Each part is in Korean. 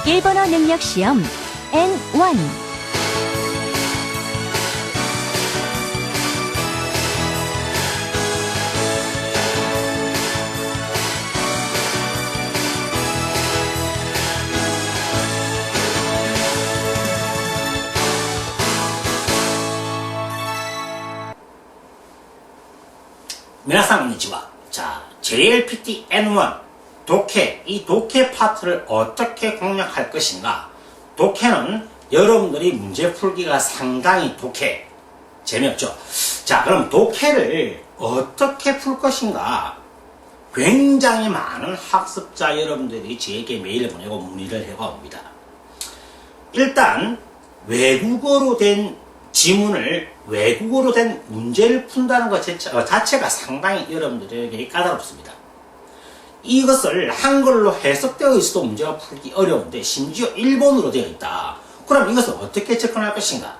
일본어 능력 시험 N1. 미나상 konnichiwa. 자, JLPT N1 독해, 이 독해 파트를 어떻게 공략할 것인가? 독해는 여러분들이 문제 풀기가 상당히 독해 재미없죠. 자, 그럼 독해를 어떻게 풀 것인가? 굉장히 많은 학습자 여러분들이 저에게 메일을 보내고 문의를 해옵니다. 일단 외국어로 된 지문을 외국어로 된 문제를 푼다는 것 자체가 상당히 여러분들에게 까다롭습니다. 이것을 한글로 해석되어 있어도 문제가 풀기 어려운데 심지어 일본어로 되어 있다. 그럼 이것을 어떻게 접근할 것인가?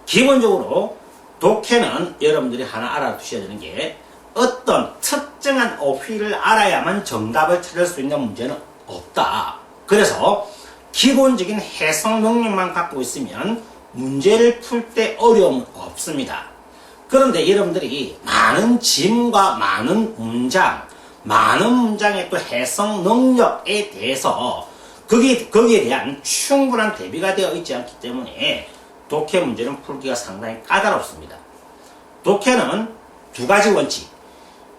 기본적으로 독해는 여러분들이 하나 알아두셔야 되는 게 어떤 특정한 어휘를 알아야만 정답을 찾을 수 있는 문제는 없다. 그래서 기본적인 해석 능력만 갖고 있으면 문제를 풀 때 어려움은 없습니다. 그런데 여러분들이 많은 지문과 많은 문장의 또 해석 능력에 대해서 거기에 대한 충분한 대비가 되어 있지 않기 때문에 독해 문제는 풀기가 상당히 까다롭습니다. 독해는 두 가지 원칙.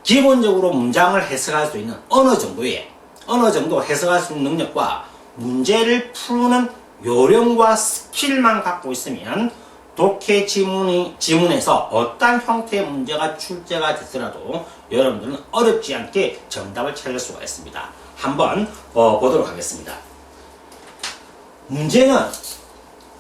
기본적으로 문장을 해석할 수 있는 어느 정도 해석할 수 있는 능력과 문제를 푸는 요령과 스킬만 갖고 있으면 독해 지문에서 어떤 형태의 문제가 출제가 되더라도 여러분들은 어렵지 않게 정답을 찾을 수가 있습니다. 한번 보도록 하겠습니다. 문제는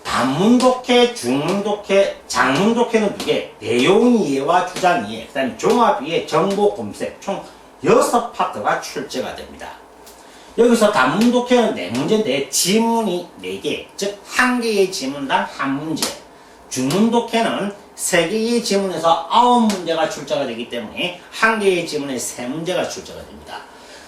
단문 독해, 중문 독해, 장문 독해는 2개, 내용 이해와 주장 이해, 그 다음에 종합 이해, 정보 검색 총 6파트가 출제가 됩니다. 여기서 단문 독해는 4문제인데 지문이 4개, 즉 1개의 지문당 1문제. 중문 독해는 3개의 지문에서 9문제가 출제가 되기 때문에 1개의 지문에 3문제가 출제가 됩니다.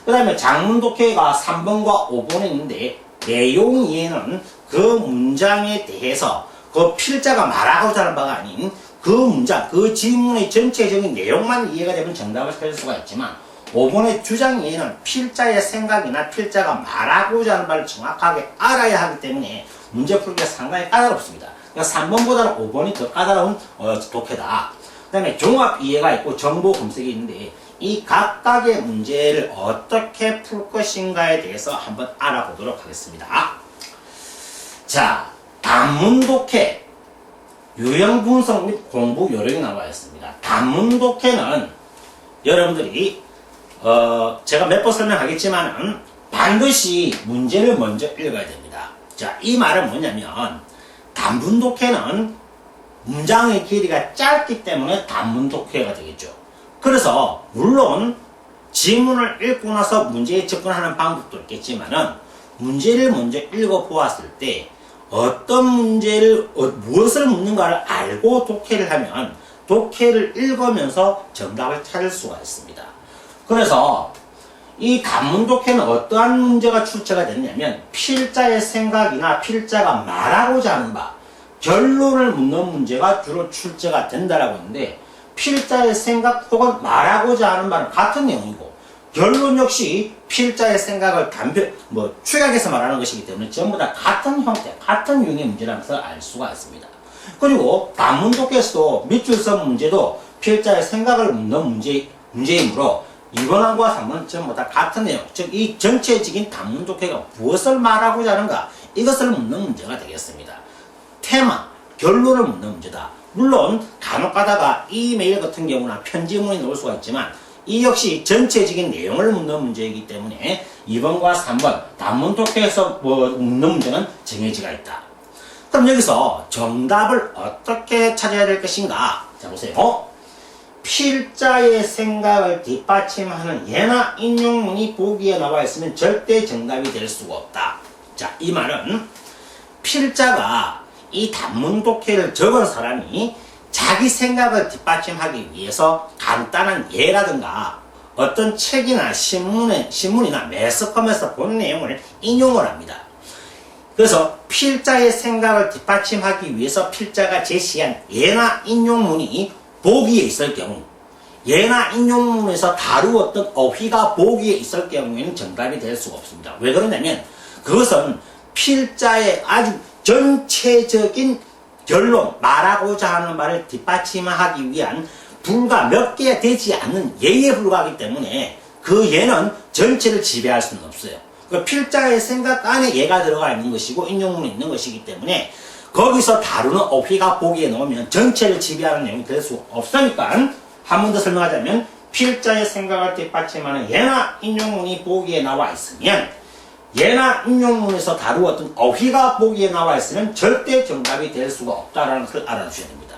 그 다음에 장문 독해가 3번과 5번에 있는데 내용 이해는 그 문장에 대해서 그 필자가 말하고자 하는 바가 아닌 그 문장, 그 지문의 전체적인 내용만 이해가 되면 정답을 찾을 수가 있지만 5번의 주장 이해는 필자의 생각이나 필자가 말하고자 하는 바를 정확하게 알아야 하기 때문에 문제 풀기가 상당히 까다롭습니다. 그러니까 3번보다는 5번이 더 까다로운 독해다. 그 다음에 종합 이해가 있고 정보 검색이 있는데 이 각각의 문제를 어떻게 풀 것인가에 대해서 한번 알아보도록 하겠습니다. 자, 단문 독해 유형 분석 및 공부 요령이 나와 있습니다. 단문 독해는 여러분들이 제가 몇 번 설명하겠지만은 반드시 문제를 먼저 읽어야 됩니다. 자, 이 말은 뭐냐면 단문 독해는 문장의 길이가 짧기 때문에 단문 독해가 되겠죠. 그래서 물론 지문을 읽고 나서 문제에 접근하는 방법도 있겠지만은 문제를 먼저 읽어 보았을 때 어떤 문제를 무엇을 묻는가를 알고 독해를 하면 독해를 읽으면서 정답을 찾을 수가 있습니다. 그래서 이 단문 독해는 어떠한 문제가 출제가 됐냐면 필자의 생각이나 필자가 말하고자 하는 바, 결론을 묻는 문제가 주로 출제가 된다라고 했는데 필자의 생각 혹은 말하고자 하는 바는 같은 내용이고 결론 역시 필자의 생각을 축약해서 말하는 것이기 때문에 전부 다 같은 형태, 같은 유형의 문제라는 것을 알 수가 있습니다. 그리고 단문 독해에서도 밑줄선 문제도 필자의 생각을 묻는 문제이므로 2번과 3번 전부 다 같은 내용, 즉 이 전체적인 단문 독해가 무엇을 말하고자 하는가 이것을 묻는 문제가 되겠습니다. 테마, 결론을 묻는 문제다. 물론 간혹 가다가 이메일 같은 경우나 편지문이 나올 수가 있지만 이 역시 전체적인 내용을 묻는 문제이기 때문에 2번과 3번 단문 독해에서 묻는 문제는 정해지가 있다. 그럼 여기서 정답을 어떻게 찾아야 될 것인가? 자, 보세요. 필자의 생각을 뒷받침하는 예나 인용문이 보기에 나와 있으면 절대 정답이 될 수가 없다. 자, 이 말은 필자가 이 단문 독해를 적은 사람이 자기 생각을 뒷받침하기 위해서 간단한 예라든가 어떤 책이나 신문이나 매스컴에서 본 내용을 인용을 합니다. 그래서 필자의 생각을 뒷받침하기 위해서 필자가 제시한 예나 인용문이 보기에 있을 경우, 예나 인용문에서 다루었던 어휘가 보기에 있을 경우에는 정답이 될 수가 없습니다. 왜 그러냐면 그것은 필자의 아주 전체적인 결론, 말하고자 하는 말을 뒷받침하기 위한 불과 몇 개 되지 않는 예에 불과하기 때문에 그 예는 전체를 지배할 수는 없어요. 그 필자의 생각 안에 예가 들어가 있는 것이고 인용문이 있는 것이기 때문에 거기서 다루는 어휘가 보기에 넣으면 전체를 지배하는 내용이 될 수 없으니까 한 번 더 설명하자면 필자의 생각을 뒷받침하는 예나 인용문이 보기에 나와 있으면 예나 인용문에서 다루었던 어휘가 보기에 나와 있으면 절대 정답이 될 수가 없다는 것을 알아두셔야 됩니다.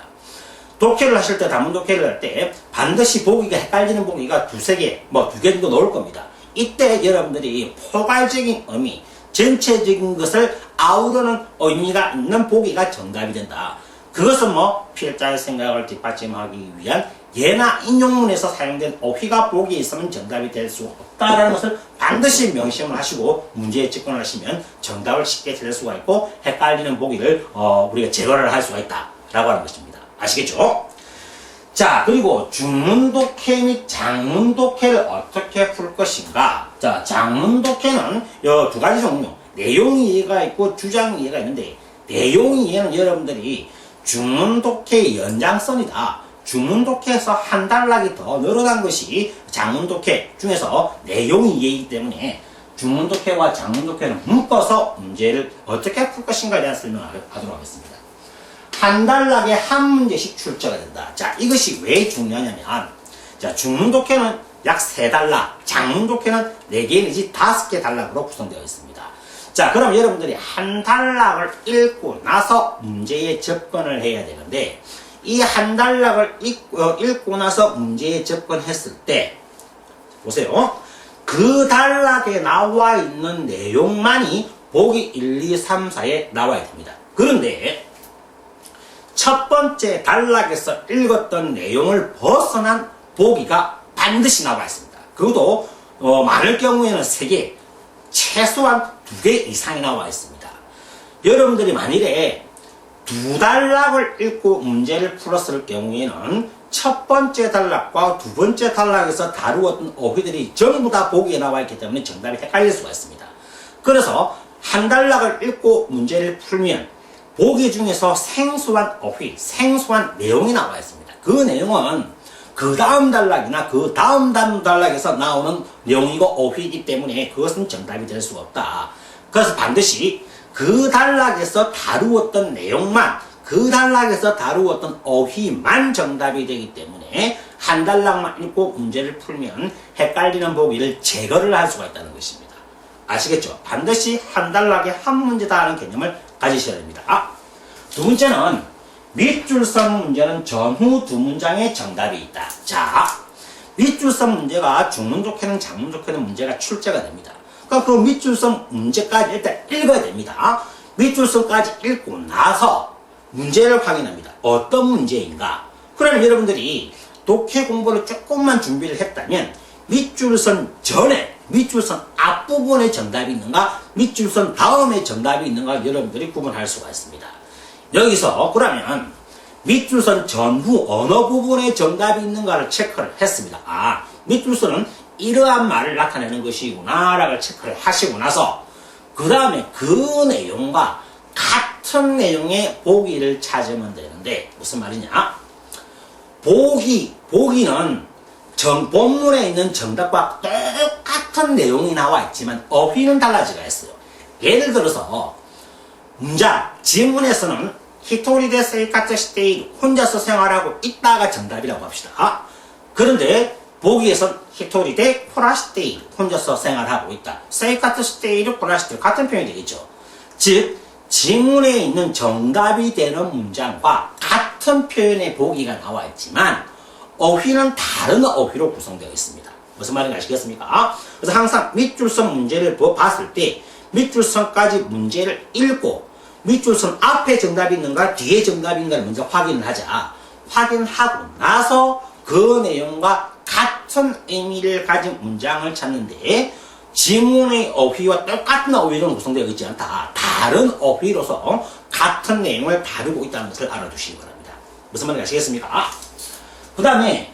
독해를 하실 때, 단문 독해를 할 때 반드시 보기가 헷갈리는 보기가 두세 개, 두 개 정도 나올 겁니다. 이때 여러분들이 포괄적인 의미, 전체적인 것을 아우르는 의미가 있는 보기가 정답이 된다. 그것은 필자의 생각을 뒷받침하기 위한 예나 인용문에서 사용된 어휘가 보기에 있으면 정답이 될 수 없다라는 것을 반드시 명심을 하시고 문제에 집중하시면 정답을 쉽게 찾을 수가 있고 헷갈리는 보기를 우리가 제거를 할 수가 있다라고 하는 것입니다. 아시겠죠? 자, 그리고 중문 독해 및 장문 독해를 어떻게 풀 것인가? 자, 장문 독해는 두 가지 종류, 내용 이해가 있고 주장 이해가 있는데, 내용 이해는 여러분들이 중문 독해의 연장선이다. 중문 독해에서 한 단락이 더 늘어난 것이 장문 독해 중에서 내용 이해이기 때문에 중문 독해와 장문 독해는 묶어서 문제를 어떻게 풀 것인가에 대한 설명을 하도록 하겠습니다. 한 단락에 한 문제씩 출제가 된다. 자, 이것이 왜 중요하냐면, 자, 중문 독해는 약 3단락, 장문 독해는 4개 내지 5개 단락으로 구성되어 있습니다. 자, 그럼 여러분들이 한 단락을 읽고 나서 문제에 접근을 해야 되는데, 이 한 단락을 읽고 나서 문제에 접근했을 때, 보세요. 그 단락에 나와 있는 내용만이 보기 1, 2, 3, 4에 나와야 됩니다. 그런데, 첫 번째 단락에서 읽었던 내용을 벗어난 보기가 반드시 나와 있습니다. 그것도 많을 경우에는 3개, 최소한 2개 이상이 나와 있습니다. 여러분들이 만일에 2단락을 읽고 문제를 풀었을 경우에는 첫 번째 단락과 두 번째 단락에서 다루었던 어휘들이 전부 다 보기에 나와 있기 때문에 정답이 헷갈릴 수가 있습니다. 그래서 한 단락을 읽고 문제를 풀면 보기 중에서 생소한 어휘, 생소한 내용이 나와 있습니다. 그 내용은 그 다음 단락이나 그 다음 단락에서 나오는 내용이고 어휘이기 때문에 그것은 정답이 될 수가 없다. 그래서 반드시 그 단락에서 다루었던 내용만, 그 단락에서 다루었던 어휘만 정답이 되기 때문에 한 단락만 읽고 문제를 풀면 헷갈리는 보기를 제거를 할 수가 있다는 것입니다. 아시겠죠? 반드시 한 단락에 한 문제다 하는 개념을 가지셔야 됩니다. 두 번째는 밑줄선 문제는 전후 두 문장의 정답이 있다. 자, 밑줄선 문제가 중문 독해는 장문 독해는 문제가 출제가 됩니다. 그러니까 그 밑줄선 문제까지 일단 읽어야 됩니다. 밑줄선까지 읽고 나서 문제를 확인합니다. 어떤 문제인가? 그러면 여러분들이 독해 공부를 조금만 준비를 했다면 밑줄선 전에, 밑줄선 앞부분에 정답이 있는가, 밑줄선 다음에 정답이 있는가 여러분들이 구분할 수가 있습니다. 여기서 그러면 밑줄선 전후 어느 부분에 정답이 있는가를 체크를 했습니다. 밑줄선은 이러한 말을 나타내는 것이구나 라고 체크를 하시고 나서 그 다음에 그 내용과 같은 내용의 보기를 찾으면 되는데 무슨 말이냐? 보기는 본문에 있는 정답과 똑같은 내용이 나와 있지만 어휘는 달라지가 있어요. 예를 들어서 문장, 지문에서는 히토리데 세이카츠 시테이 혼자서 생활하고 있다가 정답이라고 합시다. 그런데 보기에선 히토리데 코라시테이 혼자서 생활하고 있다. 세이카츠 시테이를 코라시테이 같은 표현이 되겠죠. 즉 지문에 있는 정답이 되는 문장과 같은 표현의 보기가 나와 있지만 어휘는 다른 어휘로 구성되어 있습니다. 무슨 말인지 아시겠습니까? 그래서 항상 밑줄선 문제를 봤을 때 밑줄선까지 문제를 읽고 밑줄선 앞에 정답이 있는가 뒤에 정답이 있는가를 먼저 확인을 하자. 확인하고 나서 그 내용과 같은 의미를 가진 문장을 찾는데 지문의 어휘와 똑같은 어휘로 구성되어 있지 않다. 다른 어휘로서 같은 내용을 다루고 있다는 것을 알아두시기 바랍니다. 무슨 말인지 아시겠습니까? 그 다음에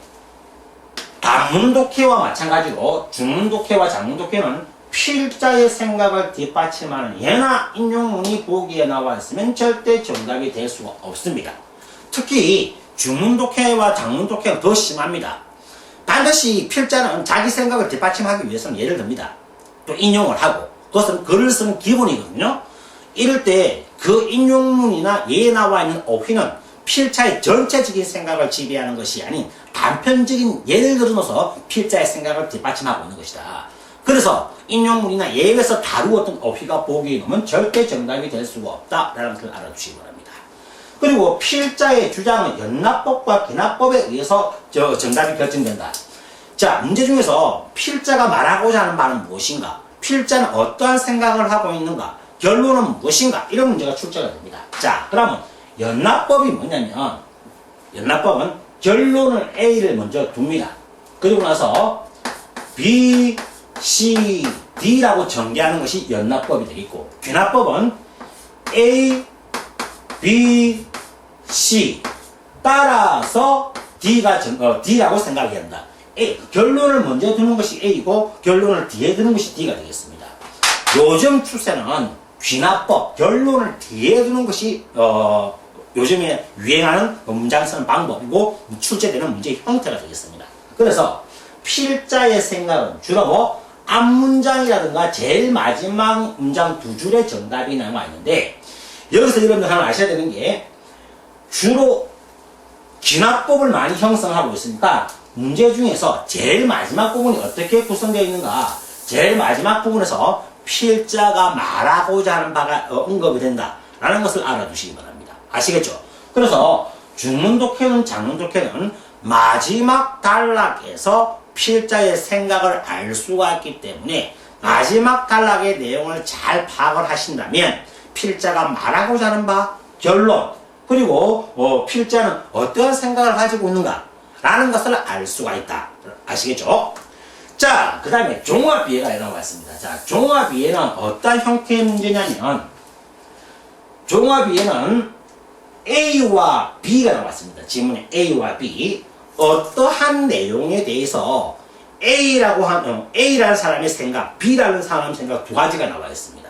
단문독해와 마찬가지로 중문독해와 장문독해는 필자의 생각을 뒷받침하는 예나 인용문이 보기에 나와 있으면 절대 정답이 될 수가 없습니다. 특히 중문독해와 장문독해는 더 심합니다. 반드시 필자는 자기 생각을 뒷받침하기 위해서는 예를 듭니다. 또 인용을 하고 그것은 글을 쓰는 기본이거든요. 이럴 때 그 인용문이나 예에 나와 있는 어휘는 필자의 전체적인 생각을 지배하는 것이 아닌 단편적인 예를 들어서 필자의 생각을 뒷받침하고 있는 것이다. 그래서 인용문이나 예에서 다루었던 어휘가 보기에 놓으면 절대 정답이 될 수가 없다라는 것을 알아두시기 바랍니다. 그리고 필자의 주장은 연납법과 기납법에 의해서 정답이 결정된다. 자, 문제 중에서 필자가 말하고자 하는 말은 무엇인가? 필자는 어떠한 생각을 하고 있는가? 결론은 무엇인가? 이런 문제가 출제가 됩니다. 자, 그러면 연납법이 뭐냐면 연납법은 결론을 A를 먼저 둡니다. 그리고 나서 B, C, D라고 전개하는 것이 연납법이 되겠고 귀납법은 A, B, C 따라서 D라고 생각해야 한다. 결론을 먼저 두는 것이 A이고 결론을 뒤에 두는 것이 D가 되겠습니다. 요즘 추세는 귀납법, 결론을 뒤에 두는 것이 요즘에 유행하는 문장 쓰는 방법이고 출제되는 문제의 형태가 되겠습니다. 그래서 필자의 생각은 주로 앞문장이라든가 제일 마지막 문장 두 줄의 정답이 남아 있는데 여기서 여러분들 하나 아셔야 되는 게 주로 귀납법을 많이 형성하고 있으니까 문제 중에서 제일 마지막 부분이 어떻게 구성되어 있는가, 제일 마지막 부분에서 필자가 말하고자 하는 바가 언급이 된다라는 것을 알아두시기 바랍니다. 아시겠죠? 그래서 중문독해는 장문독해는 마지막 단락에서 필자의 생각을 알 수가 있기 때문에 마지막 단락의 내용을 잘 파악을 하신다면 필자가 말하고자 하는 바, 결론, 그리고 필자는 어떠한 생각을 가지고 있는가 라는 것을 알 수가 있다. 아시겠죠? 자, 그 다음에 종합이해가 나와 있습니다. 자, 종합이해는 어떤 형태의 문제냐면 종합이해는 A와 B가 나왔습니다. 지문에 A와 B 어떠한 내용에 대해서 A라는 사람의 생각, B라는 사람의 생각 두 가지가 나와 있습니다.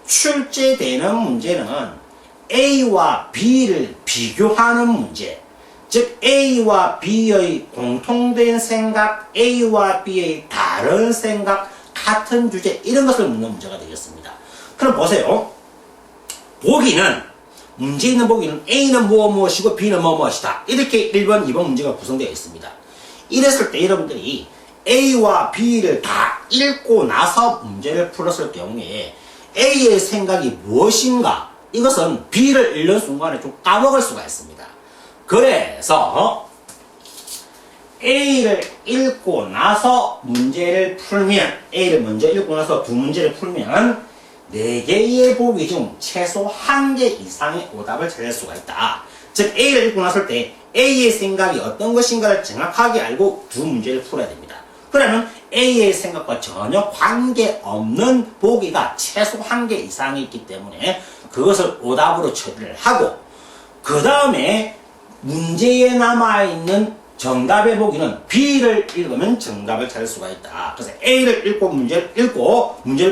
출제되는 문제는 A와 B를 비교하는 문제, 즉 A와 B의 공통된 생각, A와 B의 다른 생각, 같은 주제 이런 것을 묻는 문제가 되겠습니다. 그럼 보세요. 문제 있는 보기는 A는 무엇이고 B는 무엇이다. 이렇게 1번, 2번 문제가 구성되어 있습니다. 이랬을 때 여러분들이 A와 B를 다 읽고 나서 문제를 풀었을 경우에 A의 생각이 무엇인가? 이것은 B를 읽는 순간에 좀 까먹을 수가 있습니다. 그래서 A를 읽고 나서 문제를 풀면 A를 먼저 읽고 나서 두 문제를 풀면 4개의 보기 중 최소 1개 이상의 오답을 찾을 수가 있다. 즉 A를 읽고 났을 때 A의 생각이 어떤 것인가를 정확하게 알고 두 문제를 풀어야 됩니다. 그러면 A의 생각과 전혀 관계없는 보기가 최소 1개 이상이 있기 때문에 그것을 오답으로 처리를 하고 그 다음에 문제에 남아있는 정답의 보기는 B를 읽으면 정답을 찾을 수가 있다. 그래서 A를 읽고 문제를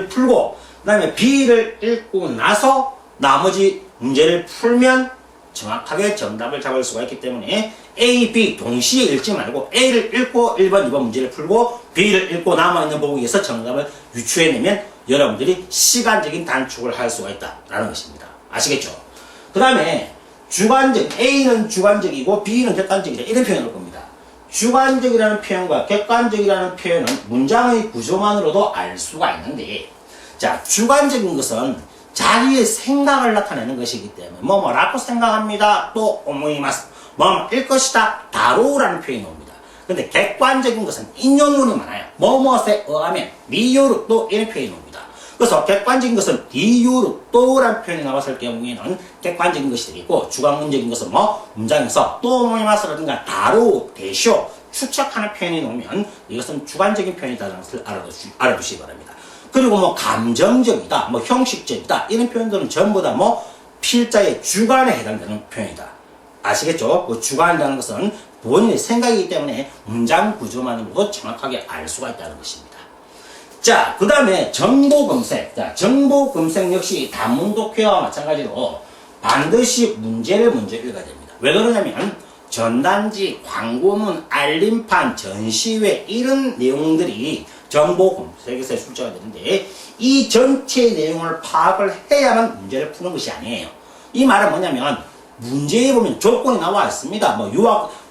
풀고 그 다음에 B를 읽고 나서 나머지 문제를 풀면 정확하게 정답을 잡을 수가 있기 때문에 A, B 동시에 읽지 말고 A를 읽고 1번, 2번 문제를 풀고 B를 읽고 남아있는 보기에서 정답을 유추해내면 여러분들이 시간적인 단축을 할 수가 있다라는 것입니다. 아시겠죠? 그 다음에 A는 주관적이고 B는 객관적이다. 이런 표현을 할 겁니다. 주관적이라는 표현과 객관적이라는 표현은 문장의 구조만으로도 알 수가 있는데 자, 주관적인 것은 자기의 생각을 나타내는 것이기 때문에 뭐라고 생각합니다. 또 오모이마스 뭐일 것이다. 다로우라는 표현이 옵니다. 근데 객관적인 것은 인용문이 많아요. 뭐뭐에 의하면 리요르 또 이런 표현이 옵니다. 그래서 객관적인 것은 리요르 또라는 표현이 나왔을 경우에는 객관적인 것이 되겠고 주관문적인 것은 문장에서 또 오모이마스라든가 다로우, 대쇼 추측하는 표현이 나오면 이것은 주관적인 표현이라는 것을 알아두시기 바랍니다. 그리고 뭐 감정적이다, 뭐 형식적이다 이런 표현들은 전부 다 뭐 필자의 주관에 해당되는 표현이다. 아시겠죠? 그 주관이라는 것은 본인의 생각이기 때문에 문장 구조만으로도 정확하게 알 수가 있다는 것입니다. 자, 그 다음에 정보 검색. 자, 정보 검색 역시 단문 독해와 마찬가지로 반드시 문제를 먼저 읽어야 됩니다. 왜 그러냐면 전단지, 광고문, 알림판, 전시회 이런 내용들이 정보 검색에서 출제가 되는데 이 전체 내용을 파악을 해야만 문제를 푸는 것이 아니에요. 이 말은 뭐냐면 문제에 보면 조건이 나와 있습니다.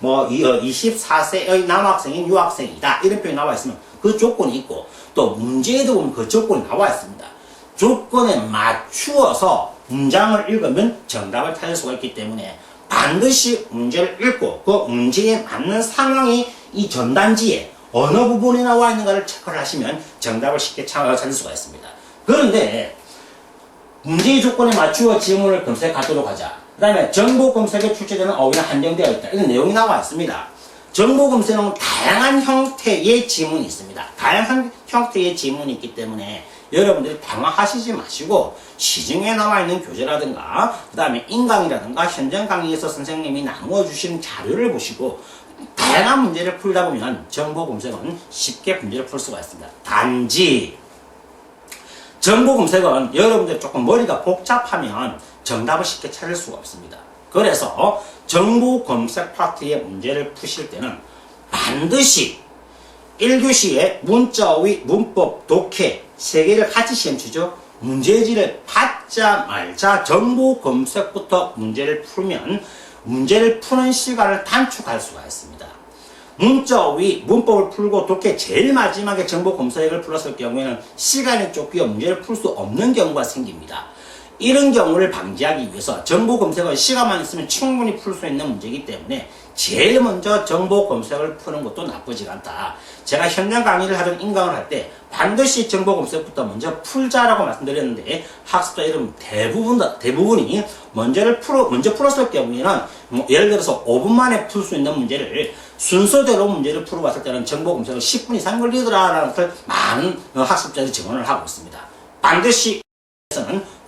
뭐 24세의 남학생인 유학생이다 이런 표현이 나와 있으면 그 조건이 있고 또 문제에도 보면 그 조건이 나와 있습니다. 조건에 맞추어서 문장을 읽으면 정답을 찾을 수가 있기 때문에 반드시 문제를 읽고 그 문제에 맞는 상황이 이 전단지에 어느 부분에 나와 있는가를 체크를 하시면 정답을 쉽게 찾을 수가 있습니다. 그런데 문제의 조건에 맞추어 지문을 검색하도록 하자. 그 다음에 정보 검색에 출제되는 어휘는 한정되어 있다. 이런 내용이 나와 있습니다. 정보 검색은 다양한 형태의 지문이 있습니다. 다양한 형태의 지문이 있기 때문에 여러분들이 당황하시지 마시고 시중에 나와 있는 교재라든가 그 다음에 인강이라든가 현장 강의에서 선생님이 나누어 주시는 자료를 보시고 다양한 문제를 풀다 보면 정보 검색은 쉽게 문제를 풀 수가 있습니다. 단지 정보 검색은 여러분들 조금 머리가 복잡하면 정답을 쉽게 찾을 수가 없습니다. 그래서 정보 검색 파트의 문제를 푸실 때는 반드시 1교시에 문자어휘, 문법, 독해 3개를 같이 시험 치죠. 문제지를 받자 말자 정보 검색부터 문제를 풀면 문제를 푸는 시간을 단축할 수가 있습니다. 문자어휘, 문법을 풀고 독해 제일 마지막에 정보 검색을 풀었을 경우에는 시간이 쫓겨 문제를 풀 수 없는 경우가 생깁니다. 이런 경우를 방지하기 위해서 정보 검색은 시간만 있으면 충분히 풀 수 있는 문제이기 때문에 제일 먼저 정보 검색을 푸는 것도 나쁘지 않다. 제가 현장 강의를 하든 인강을 할 때 반드시 정보 검색부터 먼저 풀자라고 말씀드렸는데 학습자 여러분 대부분이 먼저 풀었을 경우에는 뭐 예를 들어서 5분 만에 풀 수 있는 문제를 순서대로 문제를 풀어봤을 때는 정보 검색을 10분 이상 걸리더라라는 것을 많은 학습자들이 증언을 하고 있습니다. 반드시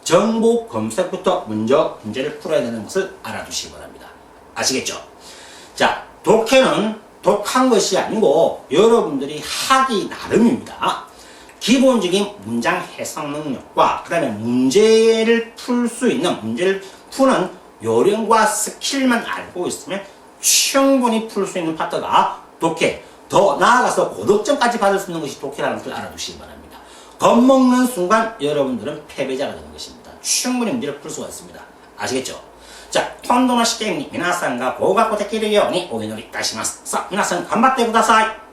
정보 검색부터 먼저 문제를 풀어야 되는 것을 알아두시기 바랍니다. 아시겠죠? 자, 독해는 독한 것이 아니고 여러분들이 하기 나름입니다. 기본적인 문장 해석 능력과 그 다음에 문제를 풀 수 있는 문제를 푸는 요령과 스킬만 알고 있으면 충분히 풀 수 있는 파트가 독해. 더 나아가서 고득점까지 받을 수 있는 것이 독해라는 것을 알아두시기 바랍니다. 겁먹는 순간 여러분들은 패배자가 되는 것입니다. 충분히 문제를 풀 수가 있습니다. 아시겠죠? じゃあ、今度の試験に皆さんが合格できるようにお祈りいたします。さあ、皆さん頑張ってください。